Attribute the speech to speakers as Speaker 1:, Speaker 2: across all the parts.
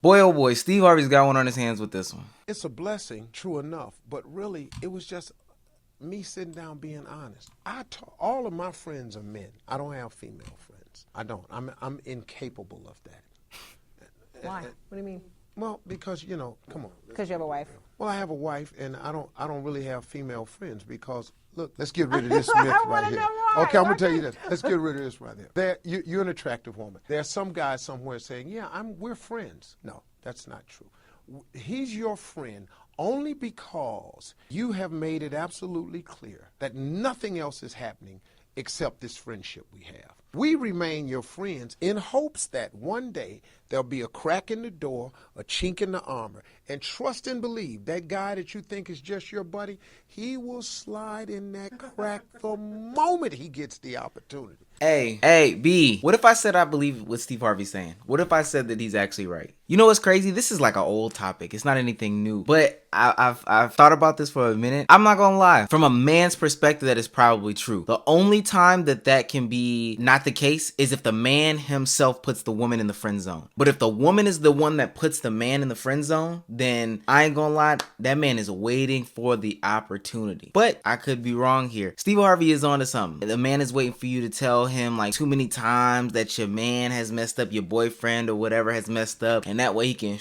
Speaker 1: Boy, oh boy, Steve Harvey's got one on his hands with this one.
Speaker 2: It's a blessing, true enough, but really, it was just me sitting down being honest. All of my friends are men. I don't have female friends. I don't. I'm incapable of that.
Speaker 3: Why? What do you mean?
Speaker 2: Well, because come on.
Speaker 3: Because you have a wife.
Speaker 2: Well, I have a wife, and I don't really have female friends because look, let's get rid of this myth right here. Okay, I'm gonna tell you this. Let's get rid of this right there. You're an attractive woman. There's some guy somewhere saying, "Yeah, we're friends." No, that's not true. He's your friend only because you have made it absolutely clear that nothing else is happening except this friendship we have. We remain your friends in hopes that one day there'll be a crack in the door, a chink in the armor, and trust and believe that guy that you think is just your buddy, he will slide in that crack the moment he gets the opportunity.
Speaker 1: Hey, B, what if I said I believe what Steve Harvey's saying? What if I said that he's actually right? You know what's crazy? This is like an old topic. It's not anything new. But I've thought about this for a minute. I'm not gonna lie. From a man's perspective, that is probably true. The only time that can be not the case is if the man himself puts the woman in the friend zone. But if the woman is the one that puts the man in the friend zone, then I ain't gonna lie, that man is waiting for the opportunity. But I could be wrong here. Steve Harvey is onto something. The man is waiting for you to tell him like too many times that your man has messed up, your boyfriend or whatever has messed up, and that way he can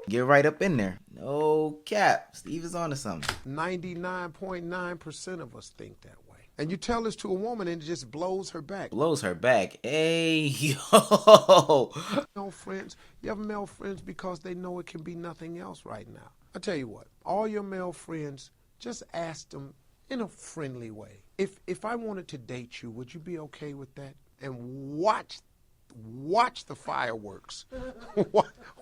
Speaker 1: get right up in there. No cap. Steve is onto something.
Speaker 2: 99.9% of us think that way. And you tell this to a woman and it just blows her back.
Speaker 1: Blows her back. Hey, yo.
Speaker 2: Male friends, you have male friends because they know it can be nothing else right now. I tell you what, all your male friends, just ask them in a friendly way. If I wanted to date you, would you be okay with that? And watch the fireworks.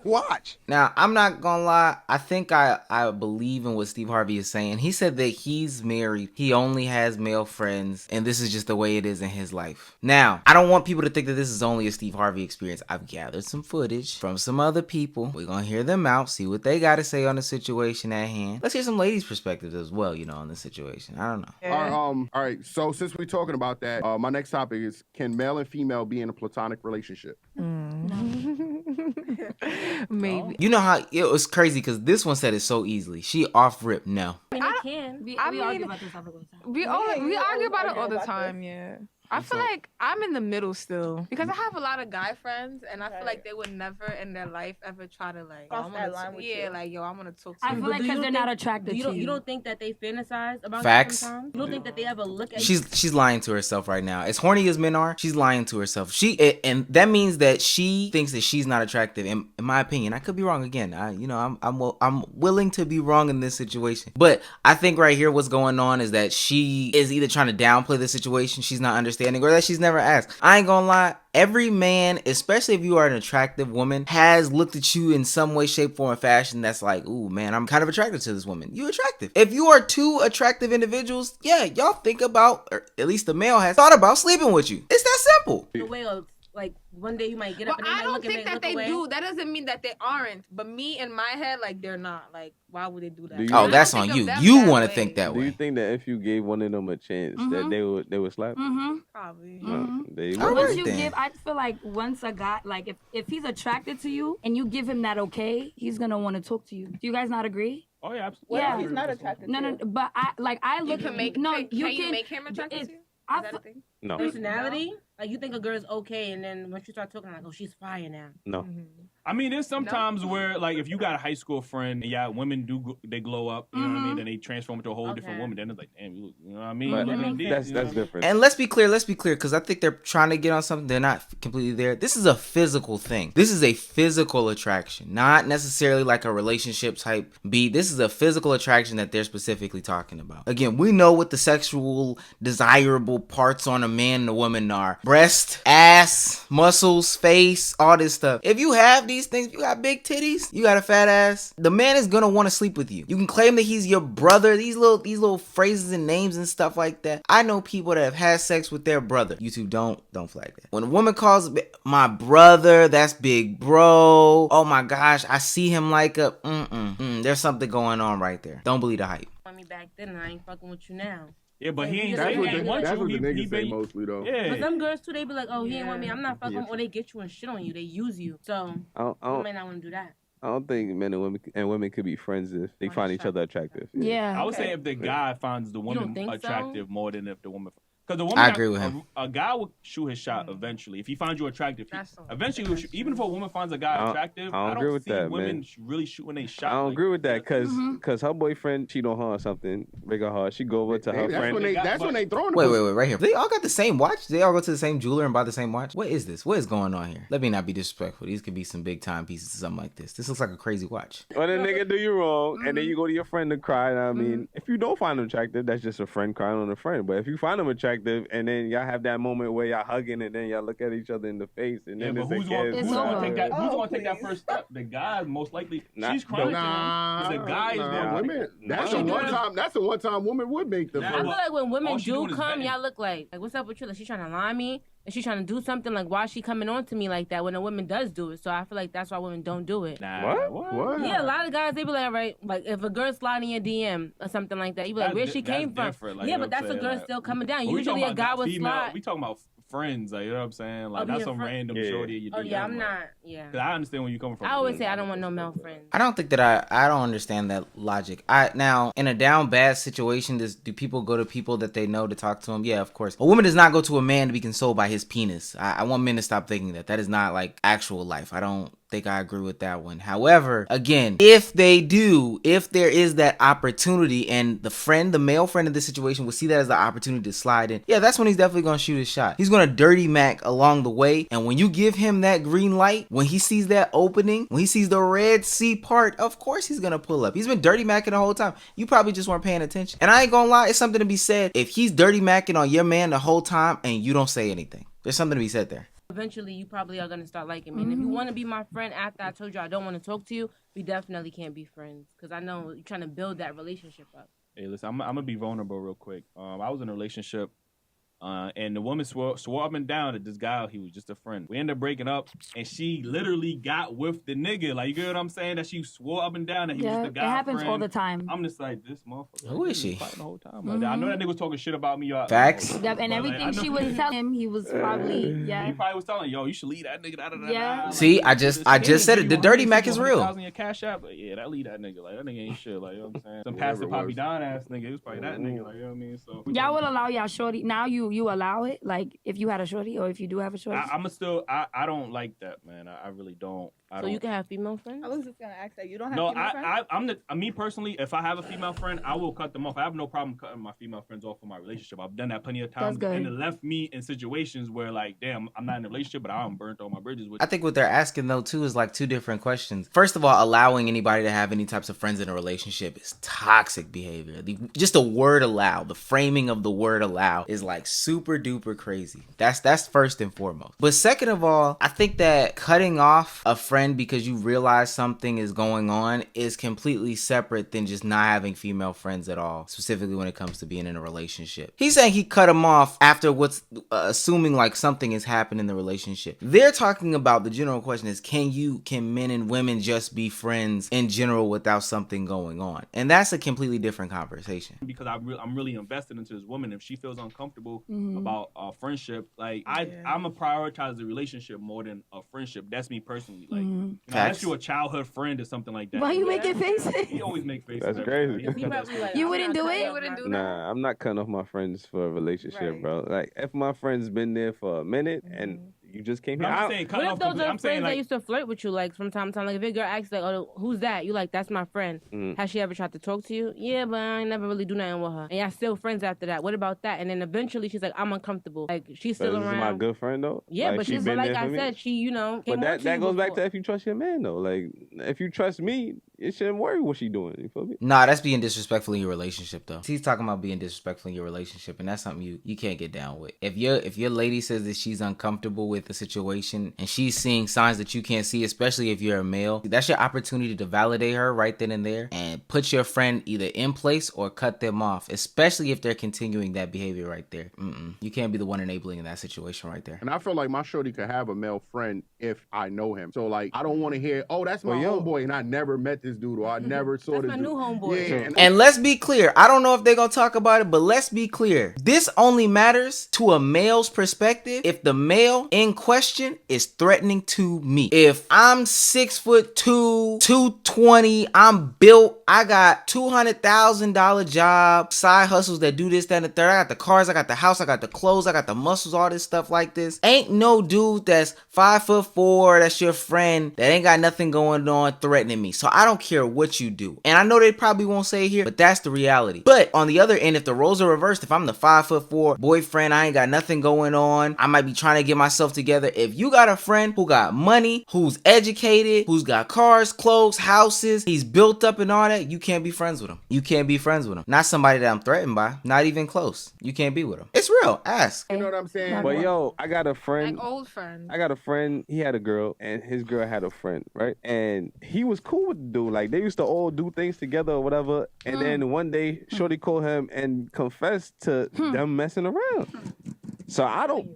Speaker 2: Watch.
Speaker 1: Now, I'm not gonna lie. I think I believe in what Steve Harvey is saying. He said that he's married. He only has male friends. And this is just the way it is in his life. Now, I don't want people to think that this is only a Steve Harvey experience. I've gathered some footage from some other people. We're gonna hear them out, see what they got to say on the situation at hand. Let's hear some ladies' perspectives as well, on the situation. I don't know.
Speaker 4: All right. So since we're talking about that, my next topic is, can male and female be in a platonic relationship?
Speaker 5: Maybe.
Speaker 1: You know how it was crazy because this one said it so easily. She off rip no.
Speaker 6: I mean, it can. We argue about this topic all the time.
Speaker 5: We argue about it all the time, yeah. I feel like I'm in the middle still because I have a lot of guy friends, and I feel like they would never in their life ever try to
Speaker 3: cross that line with you.
Speaker 5: like, yo, I want to talk to you.
Speaker 6: I feel like because they're not attracted to you. You don't think that they fantasize about
Speaker 1: Facts.
Speaker 6: you sometimes? You don't think that they ever look at
Speaker 1: She's lying to herself right now. As horny as men are, she's lying to herself. And that means that she thinks that she's not attractive. In my opinion, I could be wrong again. I'm willing to be wrong in this situation. But I think right here what's going on is that she is either trying to downplay the situation, she's not understanding, or that she's never asked. I ain't gonna lie. Every man, especially if you are an attractive woman, has looked at you in some way, shape, form, or fashion that's like, ooh, man, I'm kind of attracted to this woman. You attractive. If you are two attractive individuals, yeah, y'all think about, or at least the male has thought about sleeping with you. It's that simple.
Speaker 6: the way of, like, one day you might get up and they might look at me and
Speaker 5: I don't think that they
Speaker 6: away.
Speaker 5: do. That doesn't mean that they aren't. But me, in my head, like, they're not. Like, why would they do that?
Speaker 1: Oh, that's on you. You want to think that way.
Speaker 7: Do you think that if you gave one of them a chance, that they would slap?
Speaker 5: Probably.
Speaker 6: Once you give, I feel like once a guy, like, if he's attracted to you and you give him that okay, he's gonna want to talk to you. Do you guys not agree?
Speaker 8: Oh yeah, absolutely.
Speaker 5: What
Speaker 6: Yeah.
Speaker 5: if he's not attracted to you?
Speaker 6: No, but I look.
Speaker 5: You can make,
Speaker 6: no,
Speaker 5: can you make him attracted to you? Is that a thing?
Speaker 7: No.
Speaker 6: Personality, like you think a girl's okay, and then once you start talking, like, oh, she's fire now.
Speaker 7: No.
Speaker 8: I mean, there's sometimes where, like, if you got a high school friend, and yeah, women they glow up, you know what I mean? Then they transform into a whole different woman. Then it's like, damn, you know what I mean?
Speaker 7: But that's different.
Speaker 1: And let's be clear, because I think they're trying to get on something. They're not completely there. This is a physical thing. This is a physical attraction, not necessarily like a relationship type beat. This is a physical attraction that they're specifically talking about. Again, we know what the sexual desirable parts on a man and a woman are. Breast, ass, muscles, face, all this stuff. If you have these things, you got big titties, you got a fat ass, the man is gonna want to sleep with you. You can claim that he's your brother, these little phrases and names and stuff like that. I know people that have had sex with their brother. You two don't flag that. When a woman calls my brother, that's big bro. Oh my gosh, I see him like a there's something going on right there. Don't believe the hype.
Speaker 6: Want me back then, and I ain't fucking with you now.
Speaker 8: Yeah, but he ain't
Speaker 4: That's
Speaker 8: saying
Speaker 4: what
Speaker 8: he
Speaker 4: the,
Speaker 8: want
Speaker 4: that's
Speaker 8: you.
Speaker 4: what the
Speaker 8: He
Speaker 4: niggas say
Speaker 8: be-
Speaker 4: mostly, though.
Speaker 8: Yeah.
Speaker 6: But some girls too, they be like, oh, he ain't want me, I'm not fucking, or they get you and shit on you, they use you. So
Speaker 7: I
Speaker 6: you
Speaker 7: don't,
Speaker 6: might not want to do that.
Speaker 7: I don't think men and women could be friends if they find each other attractive.
Speaker 6: Yeah.
Speaker 8: I would say if the guy finds the woman
Speaker 9: think so?
Speaker 8: attractive more than if the woman. Because the woman,
Speaker 1: I agree with him.
Speaker 8: A guy will shoot his shot eventually. If he finds you attractive, eventually he'll shoot. Even if a woman finds a guy attractive, I don't
Speaker 7: agree with
Speaker 8: see
Speaker 7: that,
Speaker 8: women
Speaker 7: man.
Speaker 8: really shooting a shot.
Speaker 7: I don't agree with that because her boyfriend cheat on her or something, break her heart. She go over to her friend.
Speaker 4: That's when they throwing.
Speaker 1: Wait, right here. They all got the same watch? They all go to the same jeweler and buy the same watch? What is this? What is going on here? Let me not be disrespectful. These could be some big time pieces or something like this. This looks like a crazy watch.
Speaker 7: When a nigga do you wrong, and then you go to your friend to cry. I mean, if you don't find him attractive, that's just a friend crying on a friend. But if you find him attractive, and then y'all have that moment where y'all hugging, and then y'all look at each other in the face, and then
Speaker 8: but who's going to take that? Who's going to take that first step? The guy most likely. She's crying. The guy is going
Speaker 4: women. That's the one time woman would make the.
Speaker 9: I feel like when women do come, y'all look like what's up with you? Like she's trying to lie me. And she's trying to do something, like, why is she coming on to me like that when a woman does do it? So I feel like that's why women don't do it.
Speaker 4: What?
Speaker 9: Yeah, a lot of guys, they be like, all right, like, if a girl's sliding your DM or something like that, you be like, where she came from?
Speaker 8: Like,
Speaker 9: yeah, but that's a girl still coming down. Usually a guy would slide.
Speaker 8: We talking about friends, like, you know what I'm saying? Like, that's some random shorty you do.
Speaker 9: Oh, yeah, I'm not,
Speaker 8: Because I understand where you're coming from.
Speaker 9: I always say I don't want no male friends.
Speaker 1: I don't think that I don't understand that logic. Now, in a down bad situation, do people go to people that they know to talk to them? Yeah, of course. A woman does not go to a man to be consoled by his penis. I want men to stop thinking that. That is not like actual life. I don't think I agree with that one. However, again, if there is that opportunity and the male friend in this situation will see that as the opportunity to slide in, yeah, that's when he's definitely going to shoot his shot. He's going to dirty Mac along the way. And when you give him that green light, when he sees that opening, when he sees the Red Sea part, of course he's going to pull up. He's been dirty Macking the whole time. You probably just weren't paying attention. And I ain't going to lie, it's something to be said. If he's dirty Macking on your man the whole time and you don't say anything, there's something to be said there.
Speaker 9: Eventually, you probably are going to start liking me. And if you want to be my friend after I told you I don't want to talk to you, we definitely can't be friends. Because I know you're trying to build that relationship up.
Speaker 8: Hey, listen, I'm going to be vulnerable real quick. I was in a relationship. And the woman swore up and down that this guy, he was just a friend. We ended up breaking up, and she literally got with the nigga. Like, you get what I'm saying? That she swore up and down that he was the guy.
Speaker 6: It happens
Speaker 8: friend.
Speaker 6: all the time.
Speaker 8: I'm just like, this motherfucker.
Speaker 1: Who is she?
Speaker 8: Fighting the whole time. Like, I know that nigga was talking shit about me.
Speaker 1: Facts.
Speaker 6: Yep, and everything she was telling him, he was probably,
Speaker 8: He probably was telling, yo, you should leave that nigga.
Speaker 6: Yeah.
Speaker 1: See, I just said it. The dirty Mac is real.
Speaker 8: $100,000 in your cash app. Like, yeah, that leave that nigga. Like, that nigga ain't shit. Like, you know what I'm saying? Some Pastor Poppy Don ass nigga. It was probably that nigga. Like, you know what I mean? So
Speaker 6: y'all would allow y'all shorty. Now you allow it? Like, if you had a shorty or if you do have a shorty?
Speaker 8: I don't like that, man. I really don't.
Speaker 9: So you can have female friends?
Speaker 3: I was just gonna ask that. You don't have
Speaker 8: no,
Speaker 3: female friends?
Speaker 8: Me personally, if I have a female friend, I will cut them off. I have no problem cutting my female friends off for my relationship. I've done that plenty of times. And it left me in situations where, like, damn, I'm not in a relationship, but I'm burnt all my bridges with.
Speaker 1: I think what they're asking, though, too, is like two different questions. First of all, allowing anybody to have any types of friends in a relationship is toxic behavior. Just the word allow, the framing of the word allow is like super duper crazy. That's first and foremost. But second of all, I think that cutting off a friend because you realize something is going on is completely separate than just not having female friends at all, specifically when it comes to being in a relationship. He's saying he cut him off after what's assuming like something has happened in the relationship. They're talking about the general question is, can men and women just be friends in general without something going on? And that's a completely different conversation.
Speaker 8: Because I'm really invested into this woman. If she feels uncomfortable about friendship, like I'm gonna prioritize the relationship more than a friendship. That's me personally. Like, unless you're a childhood friend or something like that.
Speaker 6: Why you making faces?
Speaker 8: He always make faces.
Speaker 7: That's crazy.
Speaker 6: You wouldn't do it?
Speaker 3: You wouldn't do that?
Speaker 7: Nah, I'm not cutting off my friends for a relationship, bro. Like, if my friend's been there for a minute and you just came here.
Speaker 8: I'm saying,
Speaker 9: what if those are friends that used to flirt with you, like, from time to time? Like, if your girl asks, like, oh, who's that? You like, that's my friend. Has she ever tried to talk to you? Yeah, but I never really do nothing with her. And y'all still friends after that. What about that? And then eventually she's like, I'm uncomfortable. Like, she's still around.
Speaker 7: This is my good friend, though?
Speaker 9: Yeah, like, but she's like I said, she, you know,
Speaker 7: but that goes back to if you trust your man, though. Like, if you trust me, it shouldn't worry what she doing. You feel me?
Speaker 1: Nah, that's being disrespectful in your relationship, though. He's talking about being disrespectful in your relationship, and that's something you can't get down with. If your lady says that she's uncomfortable with the situation and she's seeing signs that you can't see, especially if you're a male, that's your opportunity to validate her right then and there and put your friend either in place or cut them off, especially if they're continuing that behavior right there. You can't be the one enabling in that situation right there.
Speaker 4: And I feel like my shorty could have a male friend if I know him. So, like, I don't want to hear, oh, that's my homeboy, and I never met this dude, or I never saw
Speaker 9: That's
Speaker 4: this
Speaker 9: my
Speaker 4: dude.
Speaker 9: new homeboy.
Speaker 4: Yeah,
Speaker 1: And let's be clear. I don't know if they're going to talk about it, but let's be clear. This only matters to a male's perspective if the male in question is threatening to me. If I'm 6'2", 220, I'm built, I got $200,000 job, side hustles that do this, that, and the third. I got the cars, I got the house, I got the clothes, I got the muscles, all this stuff like this. Ain't no dude that's 5'4", that's your friend, that ain't got nothing going on threatening me. So I don't care what you do. And I know they probably won't say it here, but that's the reality. But on the other end, if the roles are reversed, if I'm the 5'4" boyfriend, I ain't got nothing going on, I might be trying to get myself together. If you got a friend who got money, who's educated, who's got cars, clothes, houses, he's built up and all that, you can't be friends with him. You can't be friends with him. Not somebody that I'm threatened by. Not even close. You can't be with him. It's real. Ask.
Speaker 4: you know what I'm saying?
Speaker 7: But yo, I got a friend.
Speaker 5: Like old friends.
Speaker 7: I got a friend. He had a girl, and his girl had a friend, right? And he was cool with the dude. Like they used to all do things together or whatever. And then one day, Shorty called him and confessed to them messing around. So I don't.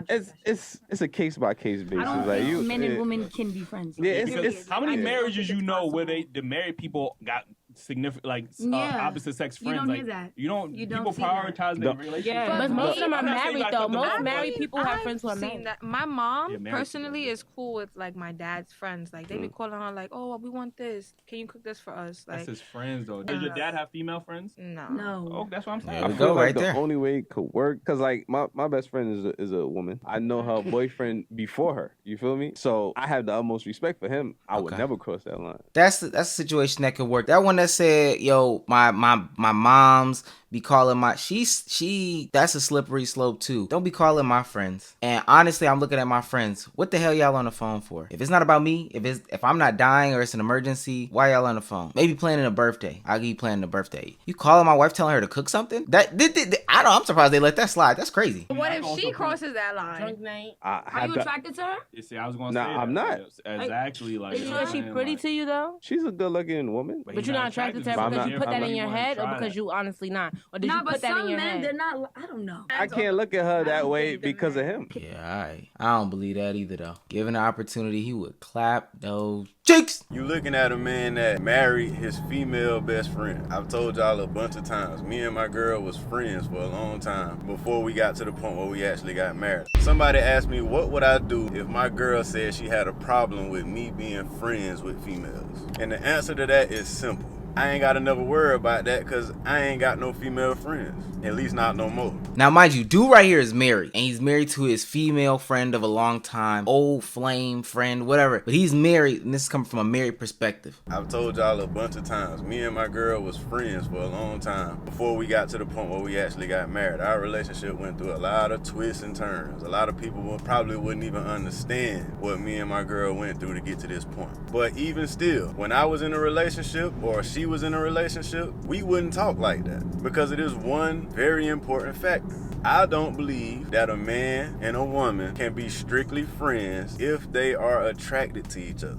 Speaker 7: It's a case by case basis.
Speaker 6: I don't
Speaker 7: Like
Speaker 6: think men and women can be friends.
Speaker 7: Yeah,
Speaker 8: Because how many marriages you know where the married people got significant opposite sex friends?
Speaker 6: You don't
Speaker 8: like,
Speaker 6: hear that.
Speaker 8: You don't.
Speaker 6: You
Speaker 8: people
Speaker 6: don't see
Speaker 8: prioritize their relationship.
Speaker 9: Yeah, but most of them are
Speaker 8: I'm not saying
Speaker 9: married
Speaker 8: like
Speaker 9: though.
Speaker 8: the
Speaker 9: Most
Speaker 8: most,
Speaker 9: married
Speaker 8: but-
Speaker 9: people have friends who are
Speaker 5: I've
Speaker 9: married.
Speaker 5: seen that. My mom
Speaker 8: Yeah, married
Speaker 5: personally
Speaker 8: people.
Speaker 5: is cool with like my dad's friends. Like they be calling her like, "Oh, we want this. Can you cook this for us?" Like,
Speaker 8: That's his friends though. Does your dad have female friends?
Speaker 5: no.
Speaker 6: No.
Speaker 8: Oh, that's what I'm saying.
Speaker 1: There
Speaker 7: I
Speaker 1: we
Speaker 7: feel
Speaker 1: go,
Speaker 7: like
Speaker 1: right
Speaker 7: the
Speaker 1: there.
Speaker 7: only way it could work, cause like my best friend is a woman. I know her boyfriend before her. You feel me? So I have the utmost respect for him. I would
Speaker 1: Okay.
Speaker 7: never cross that line.
Speaker 1: That's a situation that could work. That one that said, yo, my mom's be calling my she that's a slippery slope too. Don't be calling my friends. And honestly, I'm looking at my friends. What the hell y'all on the phone for? If it's not about me, if I'm not dying or it's an emergency, why y'all on the phone? Maybe planning a birthday. I'll give you planning a birthday. You calling my wife telling her to cook something? I'm surprised they let that slide. That's crazy.
Speaker 5: What if she crosses that line?
Speaker 9: Drunk night.
Speaker 6: Are you attracted to her?
Speaker 8: You see, I was gonna
Speaker 7: Nah,
Speaker 8: say that.
Speaker 7: I'm not.
Speaker 8: Exactly. Like,
Speaker 9: Is
Speaker 8: you know what
Speaker 9: she
Speaker 8: I'm saying?
Speaker 9: pretty
Speaker 8: Like,
Speaker 9: to you though?
Speaker 7: She's a good looking woman.
Speaker 9: But
Speaker 8: he's
Speaker 9: you're not attracted to her
Speaker 7: I'm
Speaker 9: because
Speaker 7: not-
Speaker 9: you put that in
Speaker 8: I'm
Speaker 9: your
Speaker 8: not
Speaker 9: head, or
Speaker 8: trying
Speaker 9: because
Speaker 8: that.
Speaker 9: you honestly not, or did
Speaker 6: Nah,
Speaker 9: you
Speaker 6: but
Speaker 9: put that in
Speaker 6: some
Speaker 9: your
Speaker 6: men,
Speaker 9: head?
Speaker 6: they're not. I don't know.
Speaker 7: I can't look at her that way because of him.
Speaker 1: Yeah, alright. I don't believe that either though. Given the opportunity, he would clap those cheeks.
Speaker 10: You looking at a man that married his female best friend. I've told y'all a bunch of times, me and my girl was friends for a long time before we got to the point where we actually got married. Somebody asked me, what would I do if my girl said she had a problem with me being friends with females? And the answer to that is simple. I ain't got to never worry about that because I ain't got no female friends. At least not no more.
Speaker 1: Now, mind you, dude right here is married, and he's married to his female friend of a long time, old flame friend, whatever. But he's married, and this is coming from a married perspective.
Speaker 10: I've told y'all a bunch of times, me and my girl was friends for a long time before we got to the point where we actually got married. Our relationship went through a lot of twists and turns. A lot of people probably wouldn't even understand what me and my girl went through to get to this point. But even still, when I was in a relationship or she was in a relationship, we wouldn't talk like that because it is one very important factor. I don't believe that a man and a woman can be strictly friends if they are attracted to each other.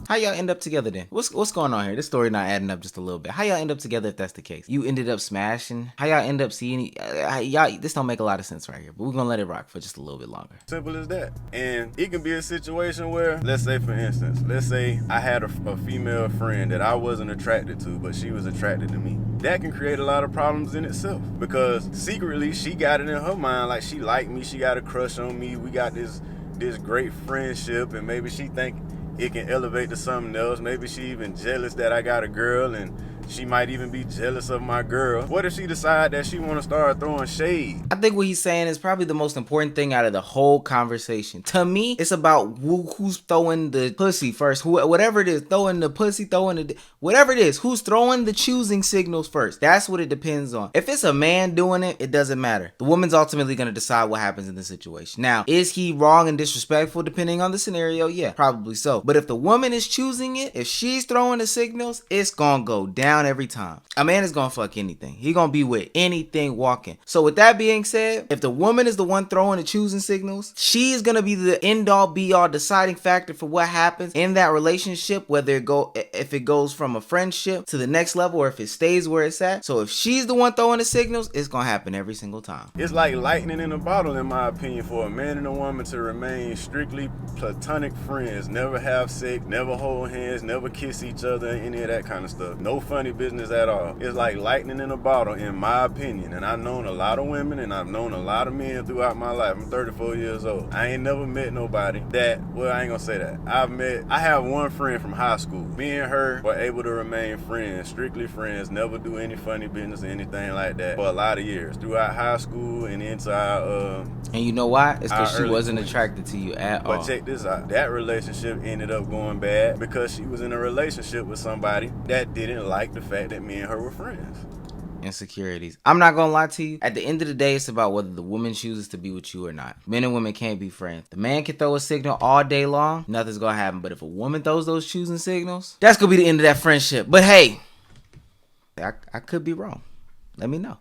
Speaker 1: How y'all end up together then? What's going on here? This story not adding up just a little bit. How y'all end up together if that's the case? You ended up smashing. How y'all end up seeing y'all? This don't make a lot of sense right here, but we're gonna let it rock for just a little bit longer.
Speaker 10: Simple as that. And it can be a situation where, let's say for instance, let's say I had a female friend that I wasn't attracted to, but she was attracted to me. That can create a lot of problems in itself because secretly she got it in her mind like she liked me, she got a crush on me, we got this great friendship, and maybe she think it can elevate to something else. Maybe she even jealous that I got a girl, and she might even be jealous of my girl. What if she decide that she want to start throwing shade?
Speaker 1: I think what he's saying is probably the most important thing out of the whole conversation. To me, it's about who's throwing the pussy first. Whatever it is, throwing the pussy, whatever it is, who's throwing the choosing signals first. That's what it depends on. If it's a man doing it, it doesn't matter. The woman's ultimately going to decide what happens in the situation. Now, is he wrong and disrespectful depending on the scenario? Yeah, probably so. But if the woman is choosing it, if she's throwing the signals, it's going to go down down every time. A man is gonna fuck anything. He gonna be with anything walking. So with that being said, if the woman is the one throwing the choosing signals, she is gonna be the end all be all deciding factor for what happens in that relationship, whether if it goes from a friendship to the next level or if it stays where it's at. So if she's the one throwing the signals, it's gonna happen every single time.
Speaker 10: It's like lightning in a bottle, in my opinion, for a man and a woman to remain strictly platonic friends, never have sex, never hold hands, never kiss each other, any of that kind of stuff. No funny business at all. It's like lightning in a bottle, in my opinion. And I've known a lot of women and I've known a lot of men throughout my life. I'm 34 years old. I ain't never met nobody that, well, I ain't gonna say that. I have one friend from high school. Me and her were able to remain friends, strictly friends, never do any funny business or anything like that for a lot of years. Throughout high school and into our
Speaker 1: and you know why? It's because she wasn't attracted to you at all.
Speaker 10: But check this out. That relationship ended up going bad because she was in a relationship with somebody that didn't like the fact that me and her were friends.
Speaker 1: Insecurities. I'm not gonna lie to you. At the end of the day, it's about whether the woman chooses to be with you or not. Men and women can't be friends. The man can throw a signal all day long, nothing's gonna happen. But if a woman throws those choosing signals, that's gonna be the end of that friendship. But hey, I could be wrong. Let me know.